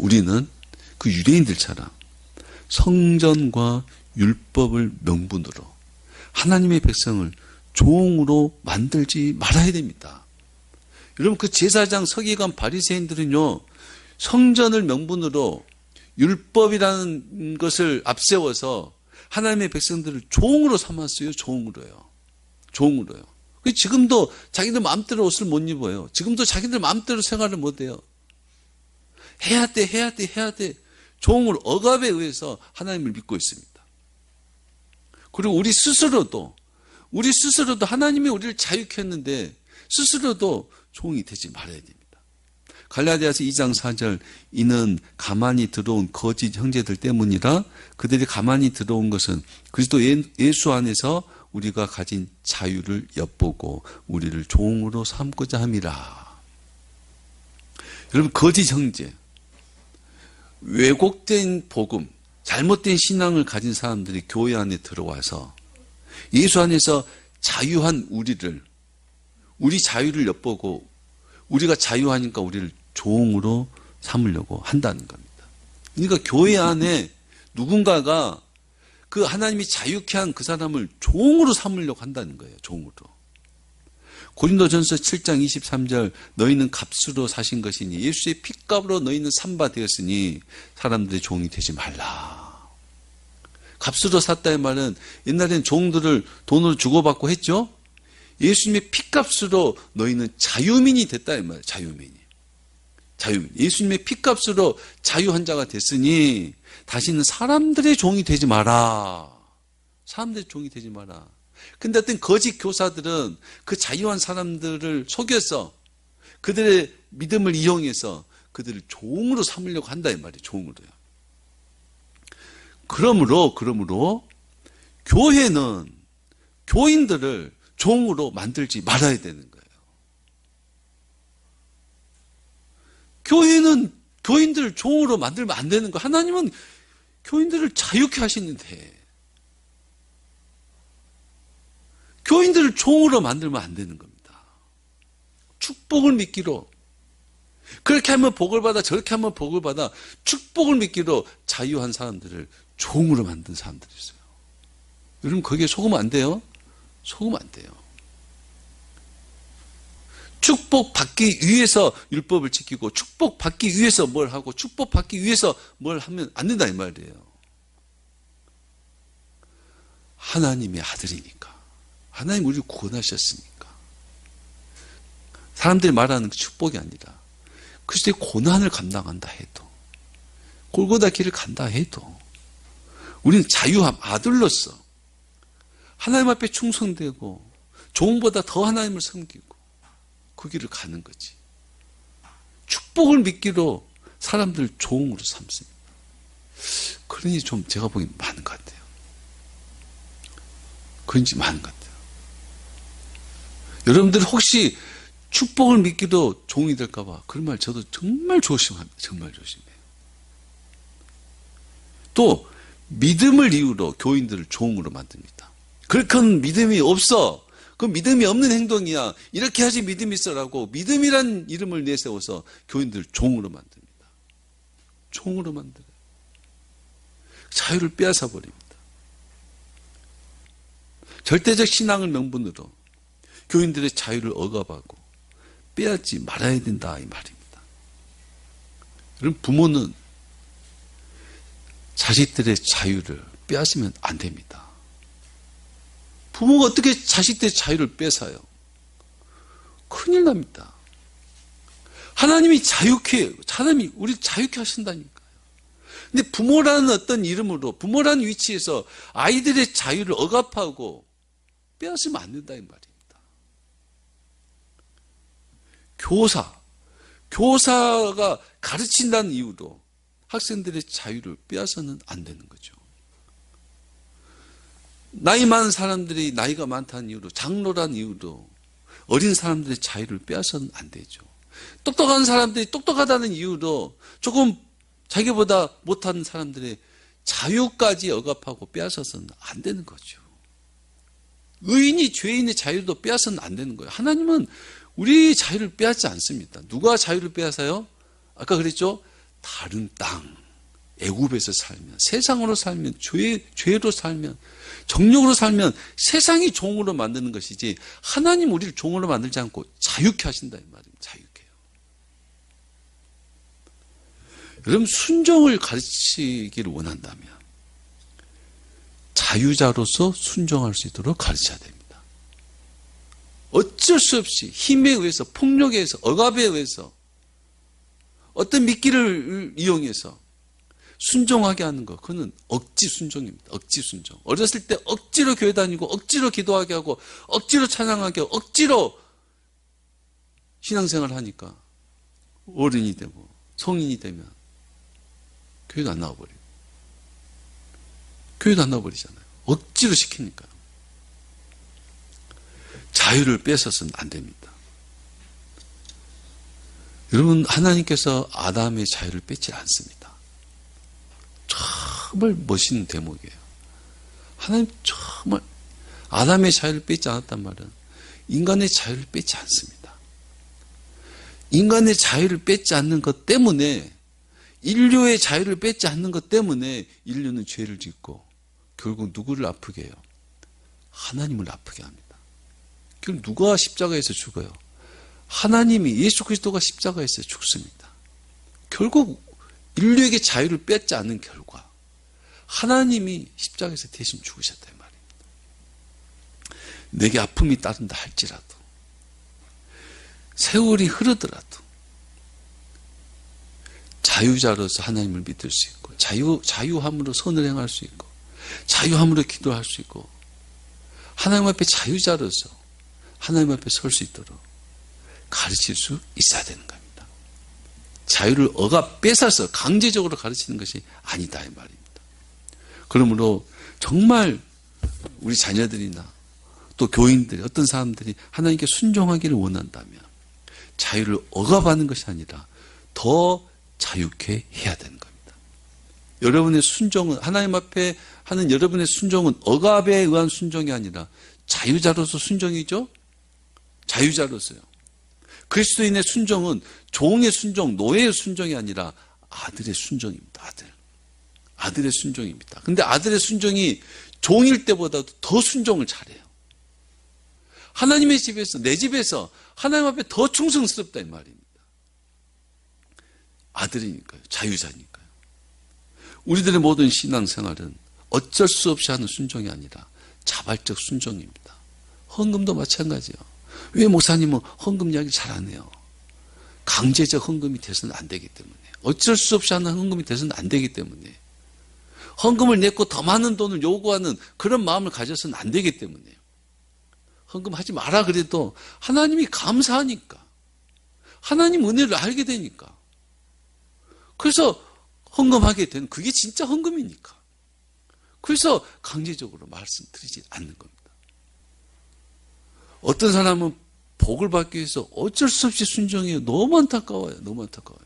우리는 그 유대인들처럼 성전과 율법을 명분으로 하나님의 백성을 종으로 만들지 말아야 됩니다. 여러분, 그 제사장, 서기관, 바리새인들은요, 성전을 명분으로 율법이라는 것을 앞세워서 하나님의 백성들을 종으로 삼았어요. 종으로요. 지금도 자기들 마음대로 옷을 못 입어요. 지금도 자기들 마음대로 생활을 못 해요. 해야 돼. 종을 억압에 의해서 하나님을 믿고 있습니다. 그리고 우리 스스로도 하나님이 우리를 자유케 했는데 스스로도 종이 되지 말아야 됩니다. 갈라디아서 2장 4절, 이는 가만히 들어온 거짓 형제들 때문이라. 그들이 가만히 들어온 것은 그리스도 예수 안에서 우리가 가진 자유를 엿보고 우리를 종으로 삼고자 함이라. 여러분, 거짓 형제, 왜곡된 복음, 잘못된 신앙을 가진 사람들이 교회 안에 들어와서 예수 안에서 자유한 우리 자유를 엿보고 우리가 자유하니까 우리를 종으로 삼으려고 한다는 겁니다. 그러니까 교회 안에 누군가가 그 하나님이 자유케 한 그 사람을 종으로 삼으려고 한다는 거예요. 종으로. 고린도전서 7장 23절, 너희는 값으로 사신 것이니 예수의 핏값으로 너희는 삼바 되었으니 사람들의 종이 되지 말라. 값으로 샀다의 말은 옛날엔 종들을 돈으로 주고받고 했죠. 예수님의 핏값으로 너희는 자유민이 됐다 이 말이에요. 자유민. 예수님의 핏값으로 자유한 자가 됐으니 다시는 사람들의 종이 되지 마라. 근데 어떤 거짓 교사들은 그 자유한 사람들을 속여서 그들의 믿음을 이용해서 그들을 종으로 삼으려고 한다 이 말이에요. 종으로요. 그러므로 교회는 교인들을 종으로 만들지 말아야 되는 거예요. 교회는 교인들을 종으로 만들면 안 되는 거예요. 하나님은 교인들을 자유케 하시는데 교인들을 종으로 만들면 안 되는 겁니다. 축복을 믿기로, 그렇게 하면 복을 받아, 저렇게 하면 복을 받아, 축복을 믿기로 자유한 사람들을 종으로 만든 사람들이 있어요. 여러분, 거기에 속으면 안 돼요. 축복받기 위해서 율법을 지키고 축복받기 위해서 뭘 하고 축복받기 위해서 뭘 하면 안 된다 이 말이에요. 하나님의 아들이니까, 하나님 우리를 구원하셨으니까, 사람들이 말하는 그 축복이 아니라 그리스도의 고난을 감당한다 해도, 골고다 길을 간다 해도 우리는 자유함, 아들로서 하나님 앞에 충성되고 종보다 더 하나님을 섬기고 그 길을 가는 거지. 축복을 믿기로 사람들 종으로 삼습니다. 그러니 좀 제가 보기엔 많은 것 같아요. 여러분들 혹시 축복을 믿기도 종이 될까 봐 그런 말 저도 정말 조심합니다. 정말 조심해요. 또 믿음을 이유로 교인들을 종으로 만듭니다. 그렇게는 믿음이 없어. 그 믿음이 없는 행동이야. 이렇게 하지 믿음이 있어라고 믿음이란 이름을 내세워서 교인들을 종으로 만듭니다. 종으로 만들어요. 자유를 빼앗아 버립니다. 절대적 신앙을 명분으로 교인들의 자유를 억압하고 빼앗지 말아야 된다 이 말입니다. 여러분, 부모는 자식들의 자유를 빼앗으면 안 됩니다. 부모가 어떻게 자식들의 자유를 뺏어요? 큰일 납니다. 하나님이 하나님이 우리 자유케 하신다니까요. 근데 부모라는 어떤 이름으로, 부모라는 위치에서 아이들의 자유를 억압하고 빼앗으면 안 된다 이 말입니다. 교사가 가르친다는 이유로 학생들의 자유를 빼앗아서는 안 되는 거죠. 나이 많은 사람들이 나이가 많다는 이유로, 장로라는 이유로 어린 사람들의 자유를 빼앗아서는 안 되죠. 똑똑한 사람들이 똑똑하다는 이유로 조금 자기보다 못한 사람들의 자유까지 억압하고 빼앗아서는 안 되는 거죠. 의인이 죄인의 자유도 빼앗아서는 안 되는 거예요. 하나님은 우리 자유를 빼앗지 않습니다. 누가 자유를 빼앗아요? 아까 그랬죠? 다른 땅, 애굽에서 살면, 세상으로 살면, 죄로 살면, 정욕으로 살면 세상이 종으로 만드는 것이지 하나님 우리를 종으로 만들지 않고 자유케 하신다 이 말입니다. 자유케요. 여러분 순종을 가르치기를 원한다면 자유자로서 순종할 수 있도록 가르쳐야 됩니다. 어쩔 수 없이 힘에 의해서, 폭력에 의해서, 억압에 의해서 어떤 미끼를 이용해서 순종하게 하는 것, 그거는 억지 순종입니다. 억지 순종. 어렸을 때 억지로 교회 다니고 억지로 기도하게 하고 억지로 찬양하게 하고 억지로 신앙생활을 하니까 어른이 되고 성인이 되면 교회도 안 나와버려요. 교회도 안 나와버리잖아요. 억지로 시키니까. 자유를 뺏어서는 안 됩니다. 여러분, 하나님께서 아담의 자유를 뺏지 않습니다. 정말 멋있는 대목이에요. 하나님 정말 아담의 자유를 뺏지 않았단 말은 인간의 자유를 뺏지 않습니다. 인간의 자유를 뺏지 않는 것 때문에, 인류의 자유를 뺏지 않는 것 때문에 인류는 죄를 짓고 결국 누구를 아프게 해요? 하나님을 아프게 합니다. 결국 누가 십자가에서 죽어요? 하나님이, 예수 그리스도가 십자가에서 죽습니다. 결국 인류에게 자유를 뺏지 않는 결과 하나님이 십자가에서 대신 죽으셨다 이 말입니다. 내게 아픔이 따른다 할지라도, 세월이 흐르더라도 자유자로서 하나님을 믿을 수 있고, 자유함으로 선을 행할 수 있고, 자유함으로 기도할 수 있고, 하나님 앞에 자유자로서 하나님 앞에 설 수 있도록 가르칠 수 있어야 되는 겁니다. 자유를 억압 뺏어서 강제적으로 가르치는 것이 아니다 이 말입니다. 그러므로 정말 우리 자녀들이나 또 교인들이, 어떤 사람들이 하나님께 순종하기를 원한다면 자유를 억압하는 것이 아니라 더 자유케 해야 되는 겁니다. 여러분의 순종은, 하나님 앞에 하는 여러분의 순종은 억압에 의한 순종이 아니라 자유자로서 순종이죠. 자유자로서요. 그리스도인의 순종은 종의 순종, 노예의 순종이 아니라 아들의 순종입니다. 아들의 순종입니다. 근데 아들의 순종이 종일 때보다도 더 순종을 잘해요. 하나님의 집에서, 내 집에서 하나님 앞에 더 충성스럽다 이 말입니다. 아들이니까요. 자유자니까요. 우리들의 모든 신앙생활은 어쩔 수 없이 하는 순종이 아니라 자발적 순종입니다. 헌금도 마찬가지요. 왜 목사님은 헌금 이야기 잘 안 해요? 강제적 헌금이 돼서는 안 되기 때문에, 어쩔 수 없이 하는 헌금이 돼서는 안 되기 때문에, 헌금을 냈고 더 많은 돈을 요구하는 그런 마음을 가져서는 안 되기 때문에, 헌금하지 마라 그래도 하나님이 감사하니까, 하나님 은혜를 알게 되니까, 그래서 헌금하게 되는, 그게 진짜 헌금이니까, 그래서 강제적으로 말씀드리지 않는 겁니다. 어떤 사람은 복을 받기 위해서 어쩔 수 없이 순종해요. 너무 안타까워요. 너무 안타까워요.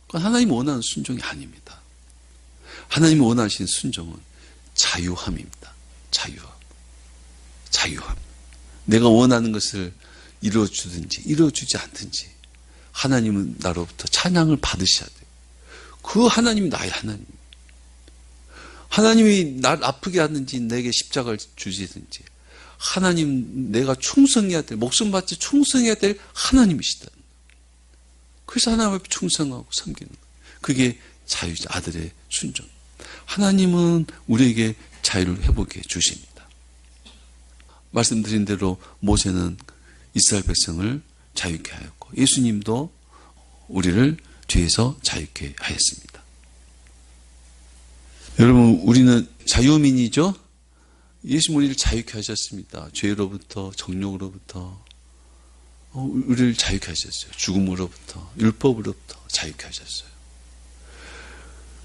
그건 하나님이 원하는 순종이 아닙니다. 하나님이 원하시는 순종은 자유함입니다. 자유함. 내가 원하는 것을 이루어주든지 이루어주지 않든지 하나님은 나로부터 찬양을 받으셔야 돼요. 그 하나님이 나의 하나님. 하나님이 날 아프게 하든지 내게 십자가를 주시든지 하나님, 내가 충성해야 될, 목숨 바쳐 충성해야 될 하나님이시다. 그래서 하나님 앞에 충성하고 섬기는 거예요. 그게 자유자, 아들의 순종. 하나님은 우리에게 자유를 회복해 주십니다. 말씀드린 대로 모세는 이스라엘 백성을 자유케 하였고, 예수님도 우리를 죄에서 자유케 하였습니다. 여러분, 우리는 자유민이죠? 예수님 우리를 자유케 하셨습니다. 죄로부터, 정욕으로부터 우리를 자유케 하셨어요. 죽음으로부터, 율법으로부터 자유케 하셨어요.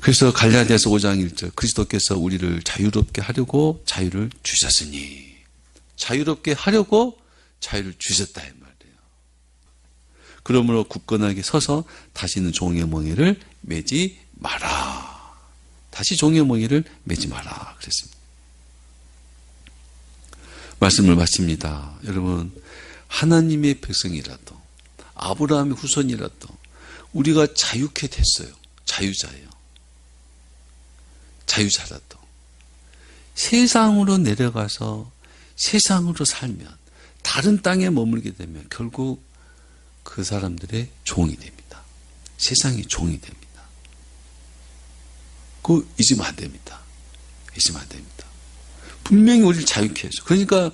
그래서 갈라디아서 5장 1절, 그리스도께서 우리를 자유롭게 하려고 자유를 주셨으니, 자유롭게 하려고 자유를 주셨다 이 말이에요. 그러므로 굳건하게 서서 다시는 종의 멍에를 매지 마라. 다시 종의 멍에를 매지 마라 그랬습니다. 말씀을 마칩니다. 여러분, 하나님의 백성이라도, 아브라함의 후손이라도, 우리가 자유케 됐어요. 자유자예요. 자유자라도. 세상으로 내려가서 세상으로 살면, 다른 땅에 머물게 되면 결국 그 사람들의 종이 됩니다. 세상의 종이 됩니다. 그거 잊으면 안 됩니다. 잊으면 안 됩니다. 분명히 우리를 자유케 해서. 그러니까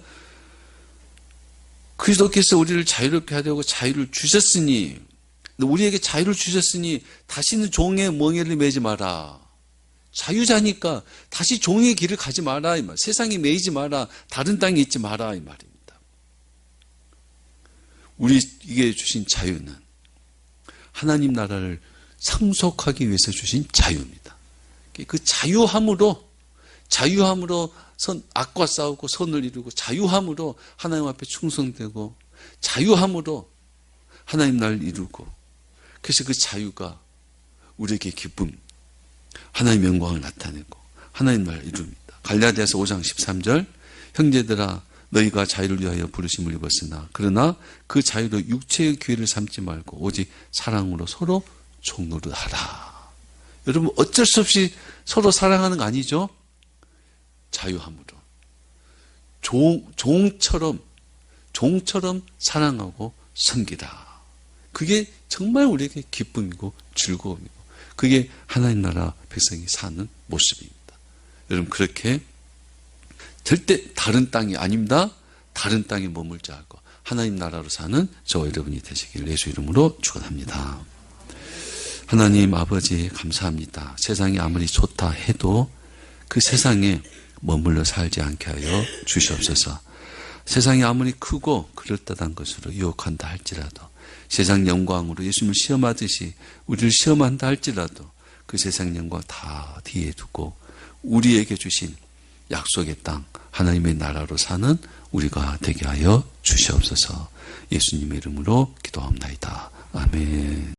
그리스도께서 우리를 자유롭게 하려고 자유를 주셨으니, 우리에게 자유를 주셨으니 다시는 종의 멍에를 매지 마라. 자유자니까 다시 종의 길을 가지 마라. 이 말. 세상에 매이지 마라. 다른 땅에 있지 마라. 이 말입니다. 우리에게 주신 자유는 하나님 나라를 상속하기 위해서 주신 자유입니다. 그 자유함으로 악과 싸우고 선을 이루고, 자유함으로 하나님 앞에 충성되고, 자유함으로 하나님 나라를 이루고, 그래서 그 자유가 우리에게 기쁨, 하나님의 영광을 나타내고 하나님 나라를 이룹니다. 갈라디아서 5장 13절, 형제들아 너희가 자유를 위하여 부르심을 입었으나 그러나 그 자유로 육체의 기회를 삼지 말고 오직 사랑으로 서로 종노릇하라. 여러분, 어쩔 수 없이 서로 사랑하는 거 아니죠? 자유함으로 종처럼 사랑하고 섬기라. 그게 정말 우리에게 기쁨이고 즐거움이고, 그게 하나님 나라 백성이 사는 모습입니다. 여러분, 그렇게 절대 다른 땅이 아닙니다. 다른 땅에 머물지 않고 하나님 나라로 사는 저와 여러분이 되시길 예수 이름으로 축원합니다. 하나님 아버지 감사합니다. 세상이 아무리 좋다 해도 그 세상에 머물러 살지 않게 하여 주시옵소서. 세상이 아무리 크고 그럴듯한 것으로 유혹한다 할지라도, 세상 영광으로 예수님을 시험하듯이 우리를 시험한다 할지라도 그 세상 영광 다 뒤에 두고 우리에게 주신 약속의 땅, 하나님의 나라로 사는 우리가 되게 하여 주시옵소서. 예수님의 이름으로 기도합나이다. 아멘.